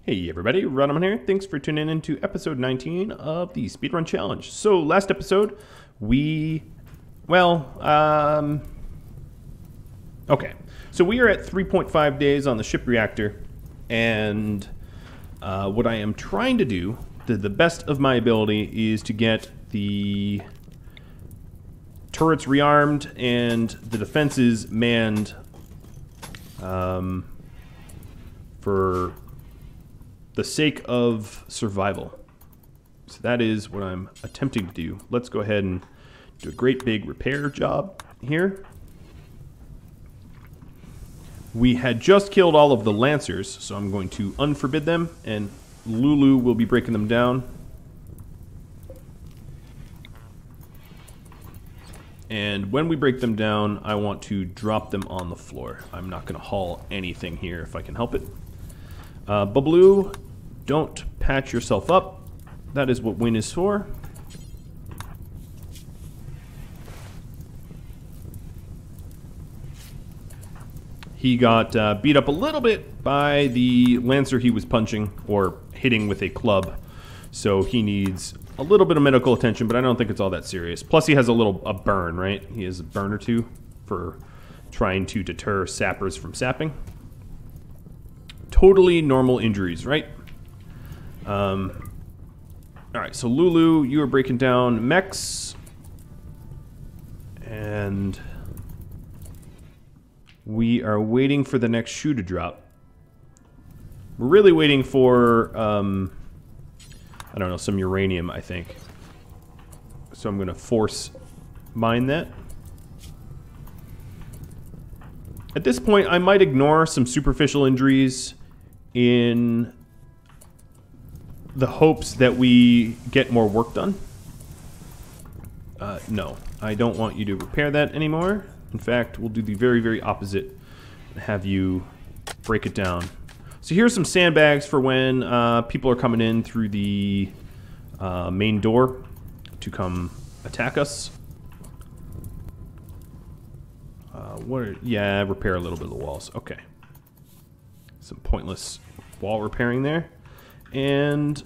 Hey everybody, Rodman here. Thanks for tuning in to episode 19 of the Speedrun Challenge. So last episode, okay. So we are at 3.5 days on the ship Reactor, and what I am trying to do, to the best of my ability, is to get the turrets rearmed and the defenses manned for the sake of survival. So that is what I'm attempting to do. Let's go ahead and do a great big repair job here. We had just killed all of the Lancers, so I'm going to unforbid them, and Lulu will be breaking them down. And when we break them down, I want to drop them on the floor. I'm not going to haul anything here if I can help it. Babloo, don't patch yourself up. That is what win is for. He got beat up a little bit by the Lancer he was punching, or hitting with a club. So he needs a little bit of medical attention, but I don't think it's all that serious. Plus he has a burn, right? He has a burn or two for trying to deter sappers from sapping. Totally normal injuries, right? Alright, so Lulu, you are breaking down mechs. And we are waiting for the next shoe to drop. We're really waiting for, I don't know, some uranium, I think. So I'm going to force mine that. At this point, I might ignore some superficial injuries in the hopes that we get more work done. No, I don't want you to repair that anymore. In fact, we'll do the very, very opposite and have you break it down. So here's some sandbags for when people are coming in through the main door to attack us. Yeah, repair a little bit of the walls. Okay. Some pointless wall repairing there. And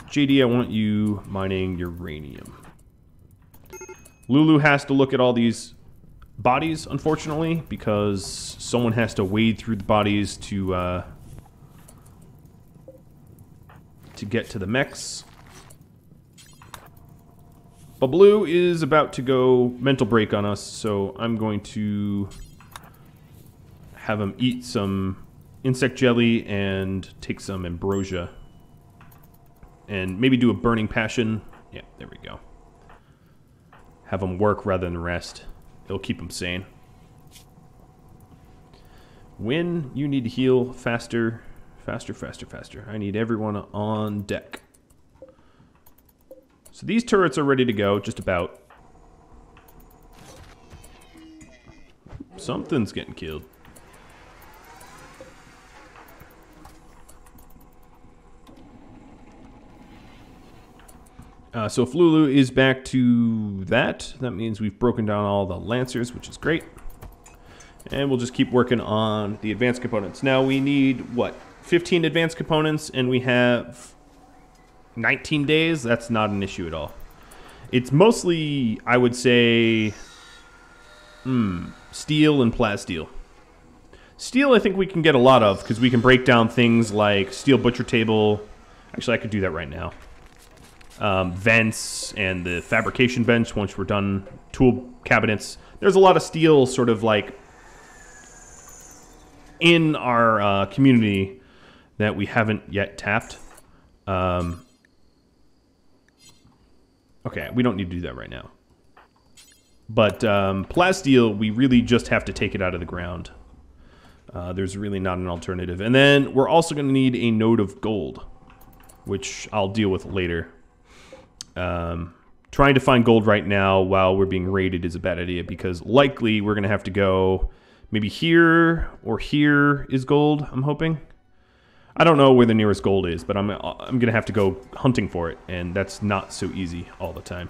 JD, I want you mining uranium. Lulu has to look at all these bodies, unfortunately, because someone has to wade through the bodies to get to the mechs. Babloo is about to go mental break on us, so I'm going to have him eat some insect jelly and take some ambrosia. And maybe do a burning passion. Yeah, there we go. Have him work rather than rest. It'll keep him sane. When you need to heal faster, faster, faster, faster. I need everyone on deck. So these turrets are ready to go, just about. Something's getting killed. So if Lulu is back to that means we've broken down all the Lancers, which is great. And we'll just keep working on the advanced components. Now we need, what, 15 advanced components, and we have 19 days? That's not an issue at all. It's mostly, I would say, steel and plasteel. Steel I think we can get a lot of, because we can break down things like steel butcher table. Actually, I could do that right now. Vents and the fabrication bench once we're done, tool cabinets. There's a lot of steel sort of like in our community that we haven't yet tapped. Okay, we don't need to do that right now. But plasteel, we really just have to take it out of the ground. There's really not an alternative. And then we're also going to need a node of gold, which I'll deal with later. Trying to find gold right now while we're being raided is a bad idea, because likely we're going to have to go maybe here or here is gold, I'm hoping. I don't know where the nearest gold is, but I'm going to have to go hunting for it, and that's not so easy all the time.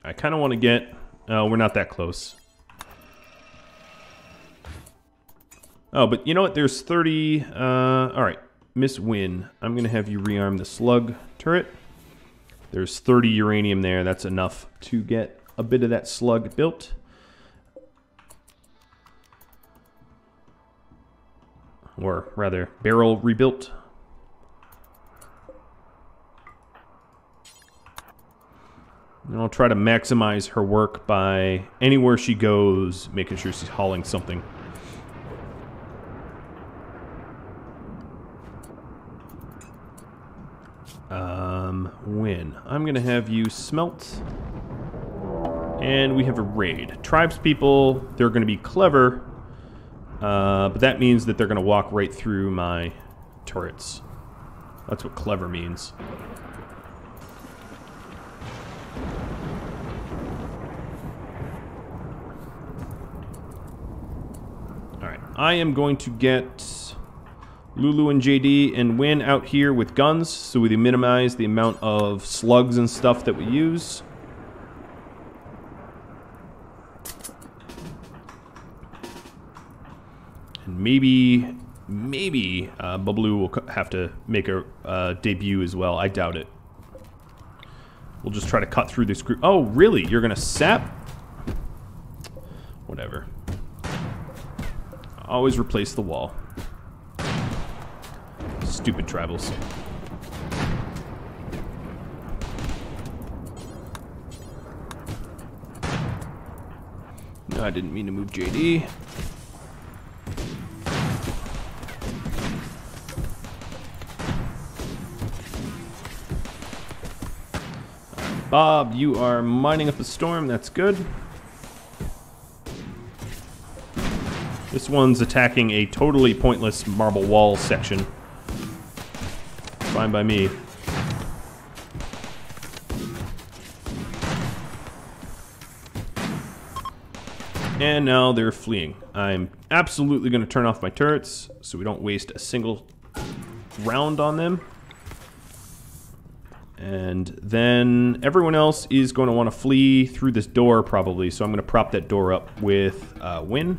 I kind of want to get... we're not that close. Oh, but you know what? There's 30. All right, Miss Wynn, I'm going to have you rearm the slug turret. There's 30 uranium there. That's enough to get a bit of that slug built. Or rather, barrel rebuilt. And I'll try to maximize her work by anywhere she goes, making sure she's hauling something. Win. I'm going to have you smelt. And we have a raid. Tribespeople, they're going to be clever. But that means that they're going to walk right through my turrets. That's what clever means. Alright, I am going to get Lulu and JD and Win out here with guns, so we minimize the amount of slugs and stuff that we use. And maybe Bubbloo will have to make a debut as well. I doubt it. We'll just try to cut through this group. Oh, really? You're gonna sap? Whatever. Always replace the wall. Stupid tribals. No, I didn't mean to move JD. Bob, you are mining up a storm. That's good. This one's attacking a totally pointless marble wall section. Fine by me. And now they're fleeing. I'm absolutely going to turn off my turrets so we don't waste a single round on them. And then everyone else is going to want to flee through this door probably, so I'm going to prop that door up with Win.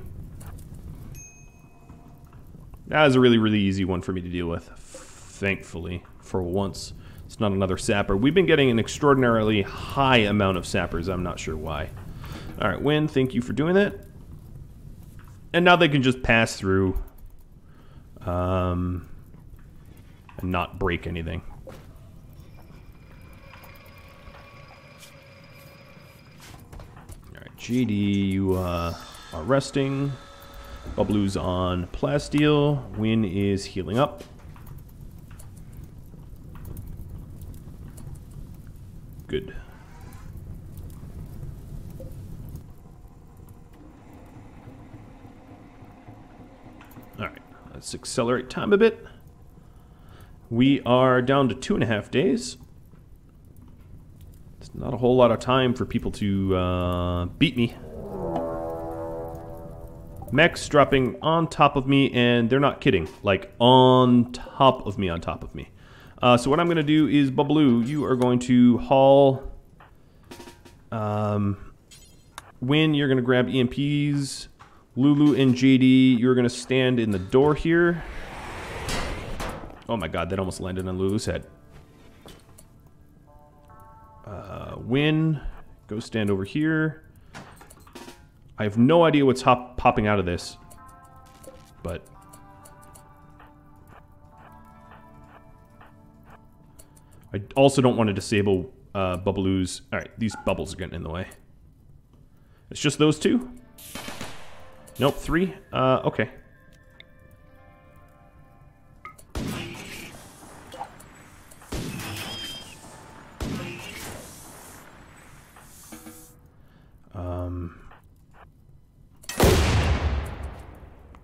That was a really, really easy one for me to deal with. Thankfully, for once, it's not another sapper. We've been getting an extraordinarily high amount of sappers. I'm not sure why. All right, Win, thank you for doing that. And now they can just pass through and not break anything. All right, GD, you are resting. Bubblu's on plasteel. Win is healing up. Good. Alright, let's accelerate time a bit. We are down to 2.5 days. It's not a whole lot of time for people to beat me. Mechs dropping on top of me, and they're not kidding. Like, on top of me, on top of me. So what I'm going to do is, Bubbloo, you are going to haul... Win, you're going to grab EMPs. Lulu and JD, you're going to stand in the door here. Oh my god, that almost landed on Lulu's head. Win, go stand over here. I have no idea what's popping out of this, but I also don't want to disable Bubbloo's. All right, these bubbles are getting in the way. It's just those two? Nope, 3. Okay.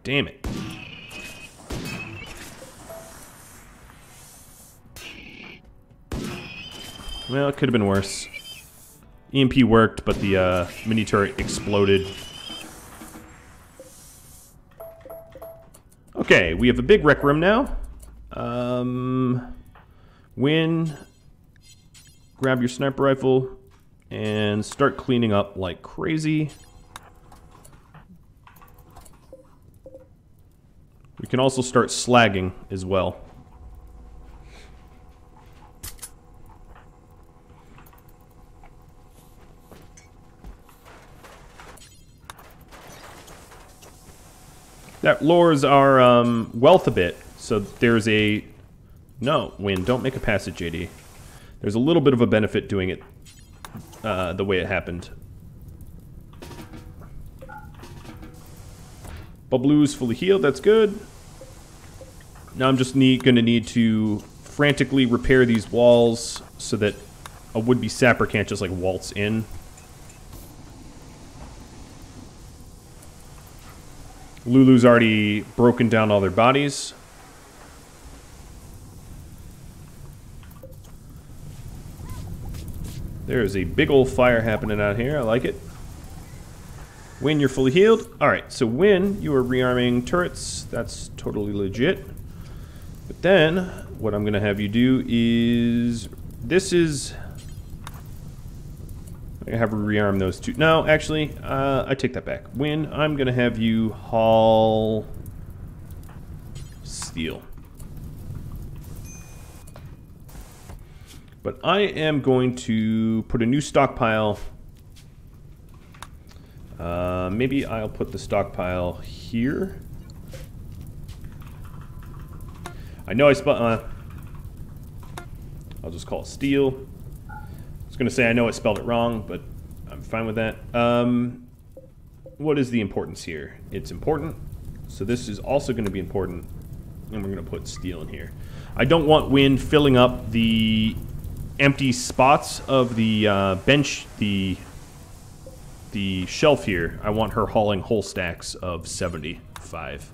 Damn it. Well, it could have been worse. EMP worked, but the mini turret exploded. Okay, we have a big rec room now. Win, grab your sniper rifle and start cleaning up like crazy. can also start slagging as well. That lowers our wealth a bit. So there's a... No, Win, don't make a passage, JD. There's a little bit of a benefit doing it the way it happened. Bubblu's fully healed, that's good. Now I'm just going to need to frantically repair these walls so that a would-be sapper can't just like waltz in. Lulu's already broken down all their bodies. There's a big old fire happening out here. I like it. Win, you're fully healed. Alright, so Win, you are rearming turrets. That's totally legit. But then, what I'm going to have you do is... This is... I'm going to have her rearm those two. No, actually, I take that back. Win, I'm going to have you haul... steel. But I am going to put a new stockpile. Maybe I'll put the stockpile here. I know I spelled... I'll just call it steel. I was going to say I know I spelled it wrong, but I'm fine with that. What is the importance here? It's important. So this is also going to be important. And we're going to put steel in here. I don't want wind filling up the empty spots of the bench, the shelf here. I want her hauling whole stacks of 75.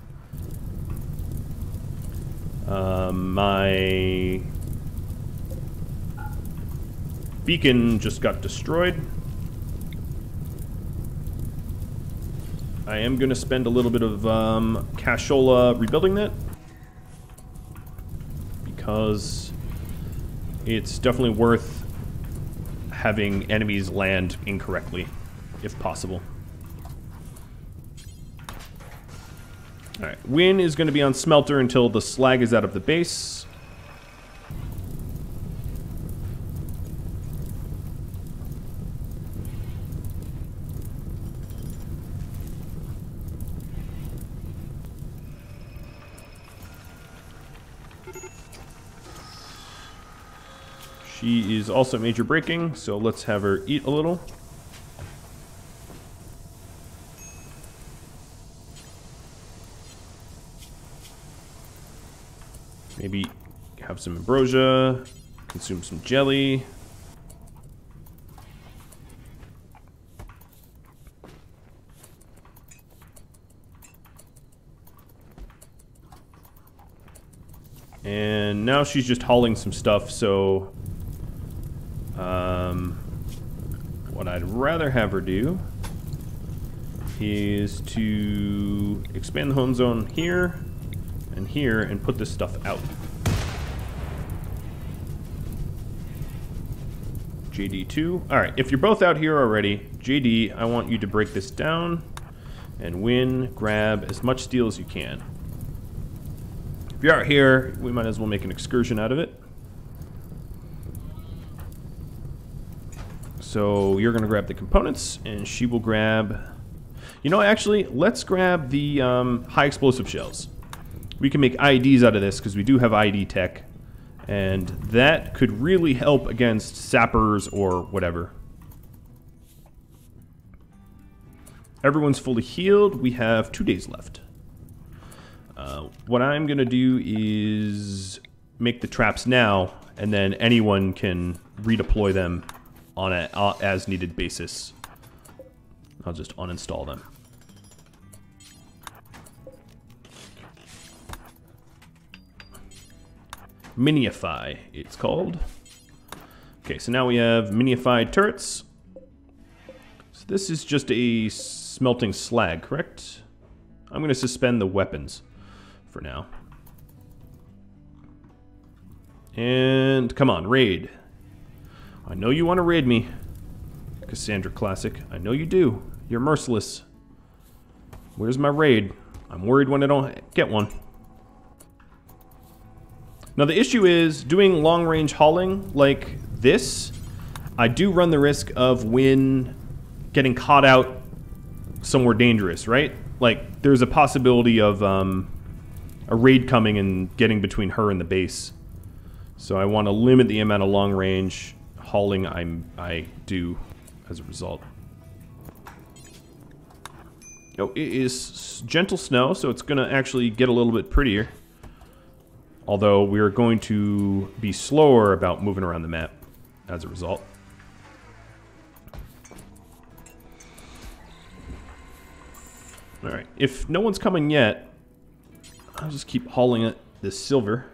My beacon just got destroyed. I am going to spend a little bit of cashola rebuilding that, because it's definitely worth having enemies land incorrectly, if possible. Alright, Win is going to be on Smelter until the slag is out of the base. She is also major braking, so let's have her eat a little. Maybe have some ambrosia, consume some jelly. And now she's just hauling some stuff, so what I'd rather have her do is to expand the home zone here and here and put this stuff out. JD2. Alright, if you're both out here already, JD, I want you to break this down and Win, grab as much steel as you can. If you're out here, we might as well make an excursion out of it. So you're going to grab the components, and she will grab... You know, actually, let's grab the high explosive shells. We can make IEDs out of this, because we do have IED tech. And that could really help against sappers or whatever. Everyone's fully healed. We have 2 days left. What I'm going to do is make the traps now, and then anyone can redeploy them on an as-needed basis. I'll just uninstall them. Minify, it's called. Okay, so now we have minified turrets. So this is just a smelting slag, correct? I'm going to suspend the weapons for now. And come on, raid. I know you want to raid me, Cassandra Classic. I know you do. You're merciless. Where's my raid? I'm worried when I don't get one. Now the issue is, doing long-range hauling like this, I do run the risk of Wynn getting caught out somewhere dangerous, right? Like, there's a possibility of a raid coming and getting between her and the base. So I want to limit the amount of long-range hauling I do as a result. Oh, it is gentle snow, so it's going to actually get a little bit prettier. Although we're going to be slower about moving around the map as a result. Alright, if no one's coming yet, I'll just keep hauling it this silver.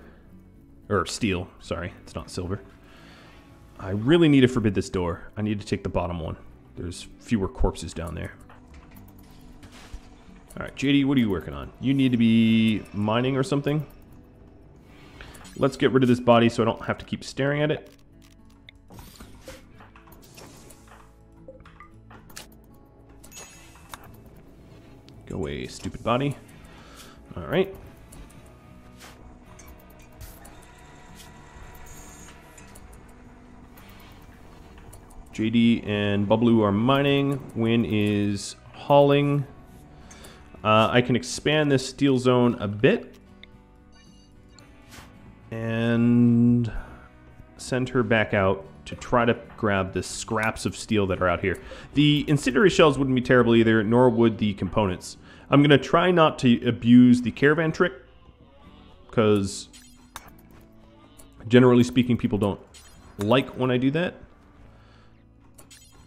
Or steel, sorry, it's not silver. I really need to forbid this door. I need to take the bottom one. There's fewer corpses down there. Alright, JD, what are you working on? You need to be mining or something? Let's get rid of this body so I don't have to keep staring at it. Go away, stupid body. Alright. JD and Bubbloo are mining. Wynn is hauling. I can expand this steel zone a bit. And send her back out to try to grab the scraps of steel that are out here. The incendiary shells wouldn't be terrible either, nor would the components. I'm going to try not to abuse the caravan trick, because generally speaking, people don't like when I do that.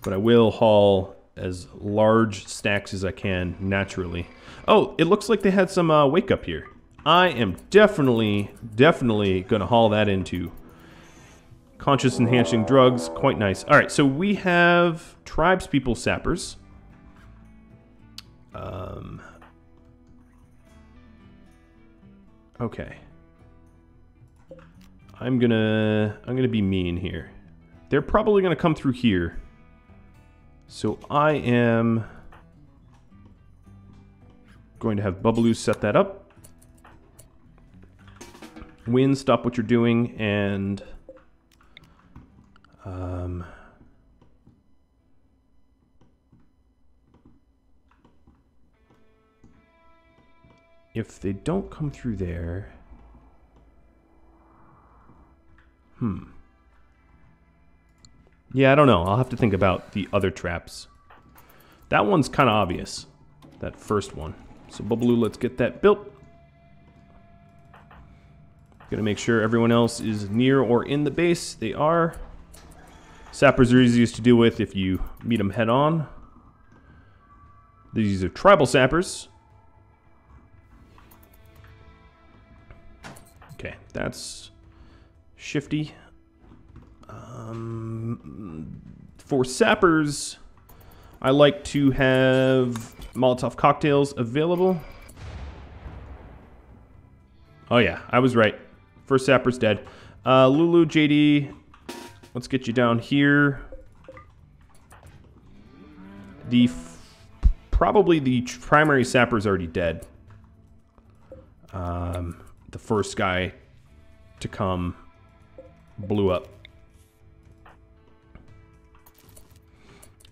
But I will haul as large stacks as I can naturally. Oh, it looks like they had some wake up here. I am definitely going to haul that into conscious enhancing drugs. Quite nice. All right, so we have tribespeople sappers. Okay. I'm gonna be mean here. They're probably gonna come through here. So I am going to have Bubbloo set that up. Wynn, stop what you're doing, and if they don't come through there, yeah, I don't know. I'll have to think about the other traps. That one's kind of obvious, that first one. So Bubbloo, let's get that built. Gonna make sure everyone else is near or in the base. They are. Sappers are easiest to deal with if you meet them head on. These are tribal sappers. Okay, that's shifty. For sappers, I like to have Molotov cocktails available. Oh yeah, I was right. First sapper's dead. Lulu, JD, let's get you down here. Probably the primary sapper's already dead. The first guy to come blew up.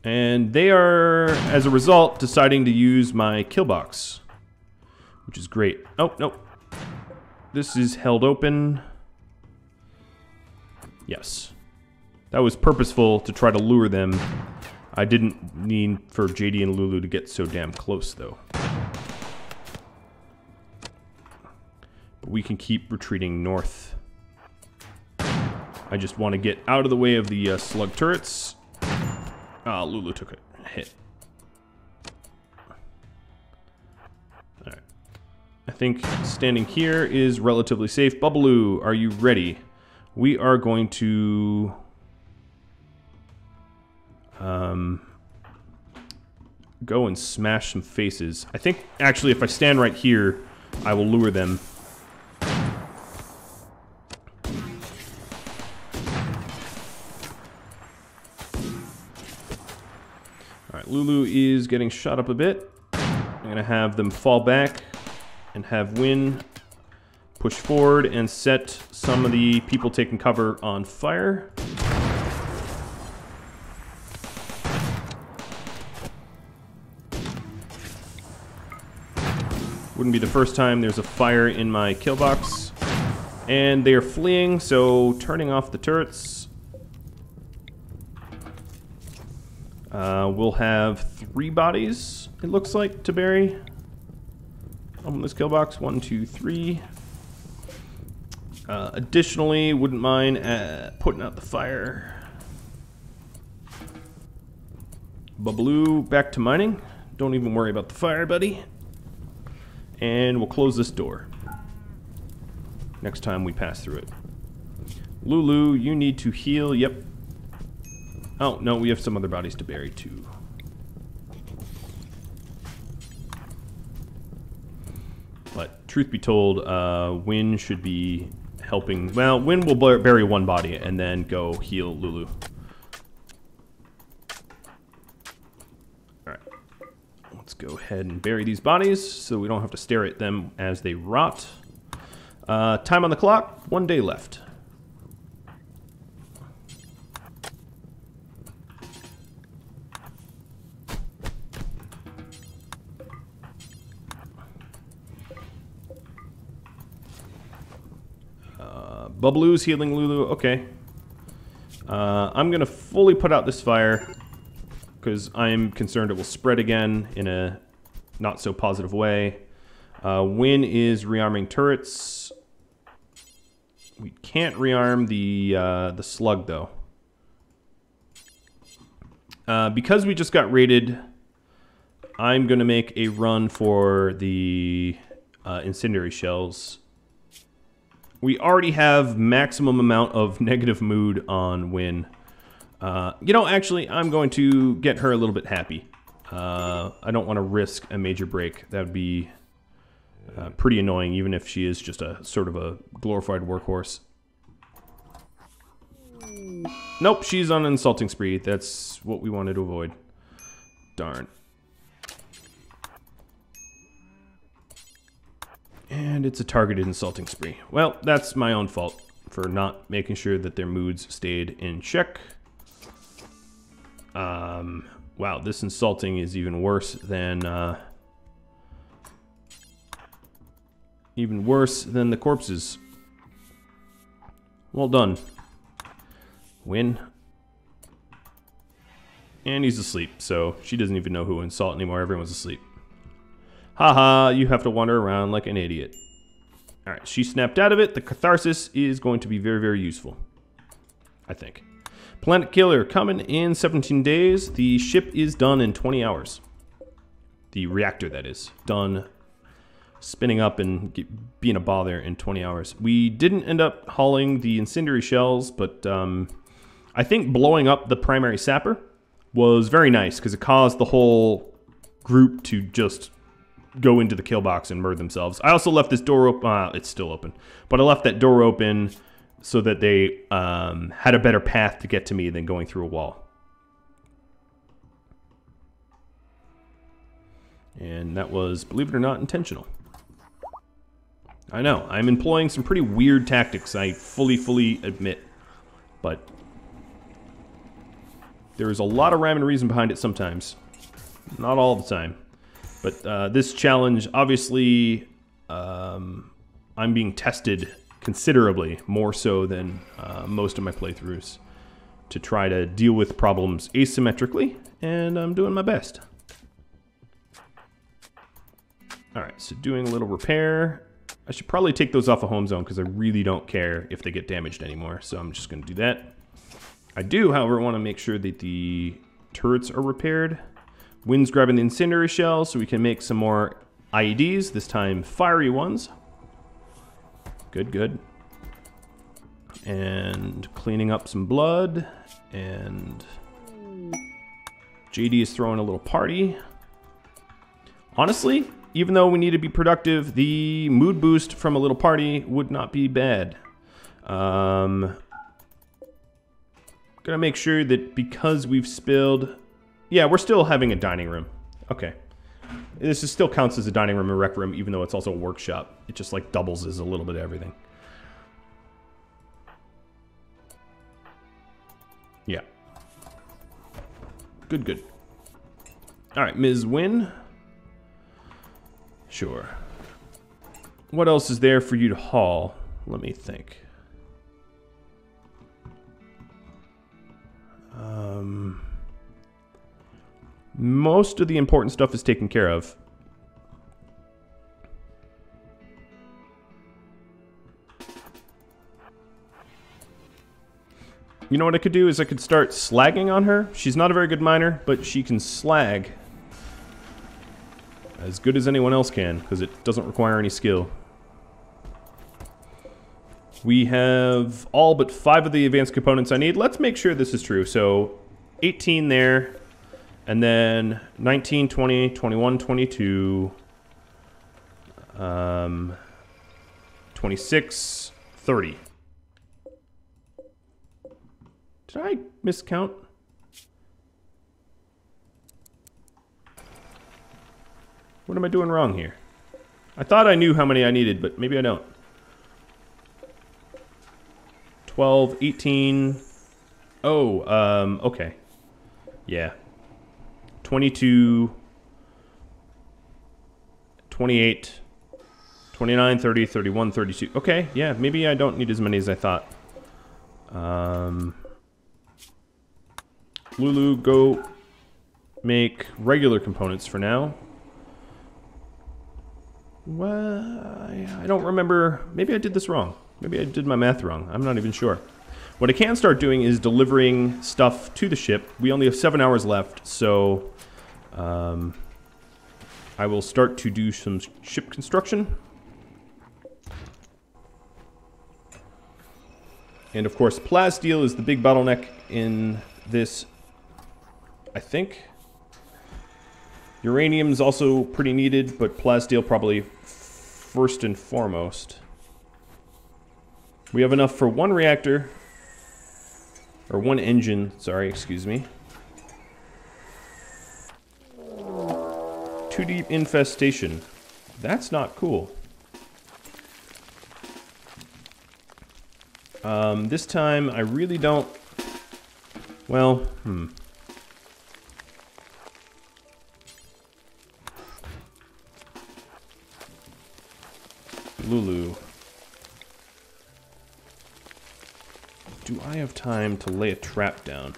And they are, as a result, deciding to use my kill box, which is great. Oh, no. This is held open. Yes. That was purposeful to try to lure them. I didn't mean for JD and Lulu to get so damn close, though. But we can keep retreating north. I just want to get out of the way of the slug turrets. Ah, Lulu took a hit. Alright. I think standing here is relatively safe. Bubbloo, are you ready? We are going to go and smash some faces. I think, actually, if I stand right here, I will lure them. Alright, Lulu is getting shot up a bit. I'm going to have them fall back and have Wynn push forward and set some of the people taking cover on fire. Wouldn't be the first time there's a fire in my kill box. And they are fleeing, so turning off the turrets. We'll have 3 bodies, it looks like, to bury on this kill box. 1, 2, 3. Additionally, wouldn't mind putting out the fire. Babaloo, back to mining. Don't even worry about the fire, buddy. And we'll close this door next time we pass through it. Lulu, you need to heal. Yep. Oh, no, we have some other bodies to bury, too. But, truth be told, Wynn should be helping. Well, Wynn will bury 1 body and then go heal Lulu. Alright. Let's go ahead and bury these bodies so we don't have to stare at them as they rot. Time on the clock, 1 day left. Bubblu's healing Lulu, okay. I'm gonna fully put out this fire because I'm concerned it will spread again in a not so positive way. Wynn is rearming turrets. We can't rearm the slug though. Because we just got raided, I'm gonna make a run for the incendiary shells. We already have maximum amount of negative mood on Wynn. You know, actually, I'm going to get her a little bit happy. I don't want to risk a major break. That would be pretty annoying, even if she is just a sort of a glorified workhorse. Nope, she's on an insulting spree. That's what we wanted to avoid. Darn. And it's a targeted insulting spree. Well, that's my own fault for not making sure that their moods stayed in check. Wow, this insulting is even worse than the corpses. Well done. Win. And he's asleep, so she doesn't even know who to insult anymore. Everyone's asleep. Haha, you have to wander around like an idiot. Alright, she snapped out of it. The catharsis is going to be very, very useful. I think. Planetkiller coming in 17 days. The ship is done in 20 hours. The reactor, that is. Done spinning up and being a bother in 20 hours. We didn't end up hauling the incendiary shells, but I think blowing up the primary sapper was very nice because it caused the whole group to just go into the kill box and murder themselves. I also left this door open. It's still open. But I left that door open so that they had a better path to get to me than going through a wall. And that was, believe it or not, intentional. I know. I'm employing some pretty weird tactics, I fully admit. But there is a lot of rhyme and reason behind it sometimes. Not all the time. But this challenge, obviously, I'm being tested considerably, more so than most of my playthroughs, to try to deal with problems asymmetrically, and I'm doing my best. Alright, so doing a little repair. I should probably take those off a home zone, because I really don't care if they get damaged anymore, so I'm just going to do that. I do, however, want to make sure that the turrets are repaired. Wynn's grabbing the incendiary shells so we can make some more IEDs, this time fiery ones. Good, good. And cleaning up some blood, and JD is throwing a little party. Honestly, even though we need to be productive, the mood boost from a little party would not be bad. Gonna make sure that because we've spilled... Yeah, we're still having a dining room. Okay. This is still counts as a dining room and rec room, even though it's also a workshop. It just like doubles as a little bit of everything. Yeah. Good, good. All right, Ms. Wynn. Sure. What else is there for you to haul? Let me think. Most of the important stuff is taken care of. You know what I could do is I could start slagging on her. She's not a very good miner, but she can slag as good as anyone else can, because it doesn't require any skill. We have all but 5 of the advanced components I need. Let's make sure this is true. So 18 there, and then 19, 20, 21, 22, 26, 30. Did I miscount? What am I doing wrong here? I thought I knew how many I needed, but maybe I don't. 12, 18. Oh, okay. Yeah. 22, 28, 29, 30, 31, 32. Okay, yeah, maybe I don't need as many as I thought. Lulu, go make regular components for now. Well, I don't remember. Maybe I did this wrong. Maybe I did my math wrong. I'm not even sure. What I can start doing is delivering stuff to the ship. We only have 7 hours left, so I will start to do some ship construction. And of course, plasteel is the big bottleneck in this, I think. Uranium is also pretty needed, but plasteel probably first and foremost. We have enough for 1 reactor, or 1 engine, sorry, excuse me. 2 deep infestation. That's not cool. This time I really don't, well, Lulu. Do I have time to lay a trap down?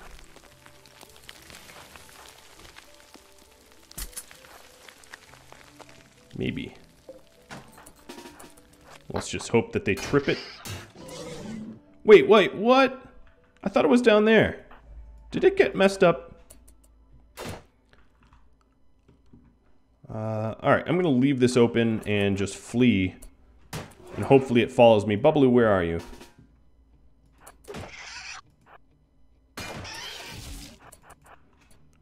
Maybe. Let's just hope that they trip it. Wait, what? I thought it was down there. Did it get messed up? Alright, I'm gonna leave this open and just flee. And hopefully it follows me. Bubbaloo, where are you?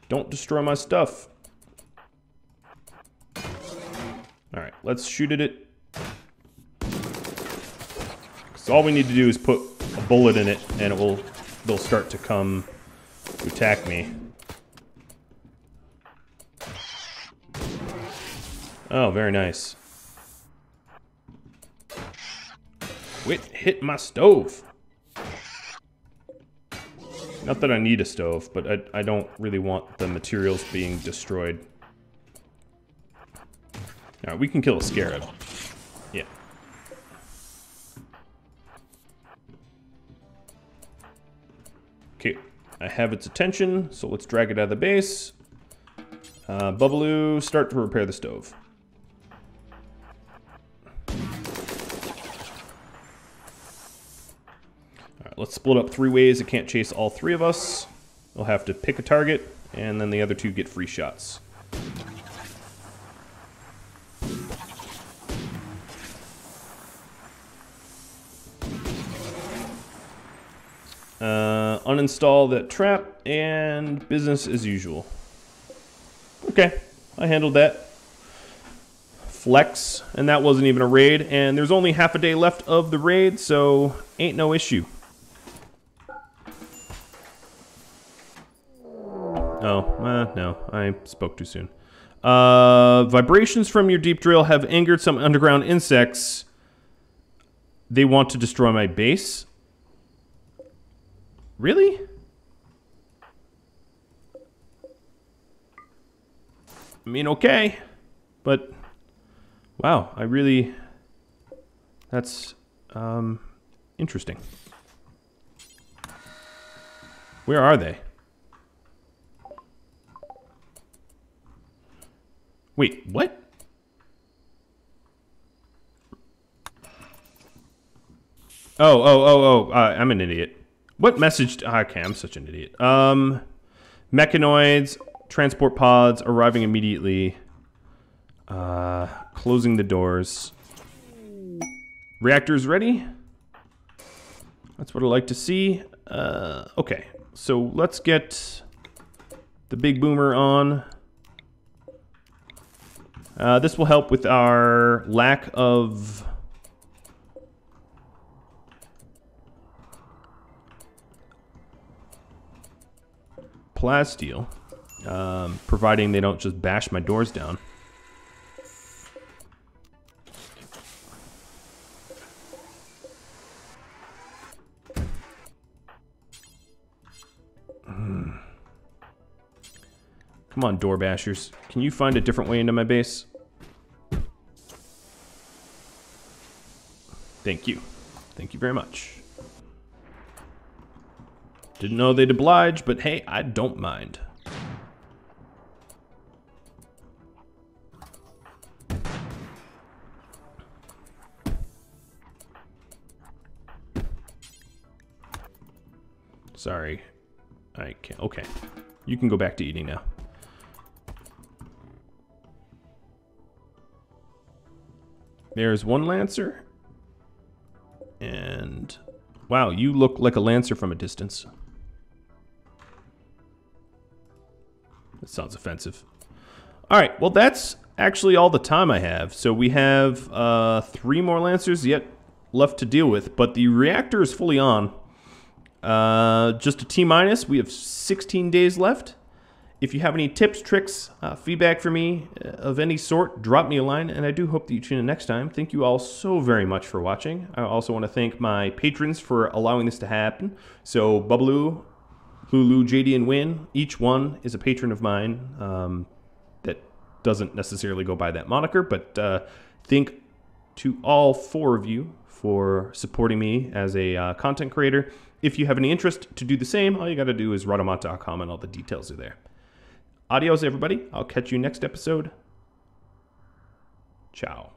Don't destroy my stuff. Alright, let's shoot at it. Because all we need to do is put a bullet in it and they'll start to come to attack me. Oh, very nice. Quit hit my stove. Not that I need a stove, but I don't really want the materials being destroyed. Alright, we can kill a scarab. Yeah. Okay, I have its attention, so let's drag it out of the base. Bubbaloo, start to repair the stove. Alright, let's split up 3 ways. It can't chase all 3 of us. We'll have to pick a target, and then the other 2 get free shots. Uninstall that trap, and business as usual. Okay, I handled that. Flex, and that wasn't even a raid, and there's only half a day left of the raid, so ain't no issue. Oh, no, I spoke too soon. Vibrations from your deep drill have angered some underground insects. They want to destroy my base. Really? I mean, okay. But, wow, I really... That's, interesting. Where are they? Wait, what? I'm an idiot. What message? Okay, I'm such an idiot. Mechanoids, transport pods arriving immediately. Closing the doors. Reactors ready? That's what I like to see. Okay, so let's get the big boomer on. This will help with our lack of plasteel, providing they don't just bash my doors down. Come on, door bashers. Can you find a different way into my base? Thank you. Thank you very much. Didn't know they'd oblige, but hey, I don't mind. Sorry. I can't. Okay. You can go back to eating now. There's one Lancer. And wow, you look like a Lancer from a distance. That sounds offensive. All right, well, that's actually all the time I have. So we have 3 more Lancers yet left to deal with, but the reactor is fully on. Just a T-. We have 16 days left. If you have any tips, tricks, feedback for me of any sort, drop me a line, and I do hope that you tune in next time. Thank you all so very much for watching. I also want to thank my patrons for allowing this to happen. So, Bubbaloo, Lulu, JD, and Win, each one is a patron of mine that doesn't necessarily go by that moniker, but thank to all 4 of you for supporting me as a content creator. If you have any interest to do the same, all you got to do is rudamont.com and all the details are there. Adios, everybody. I'll catch you next episode. Ciao.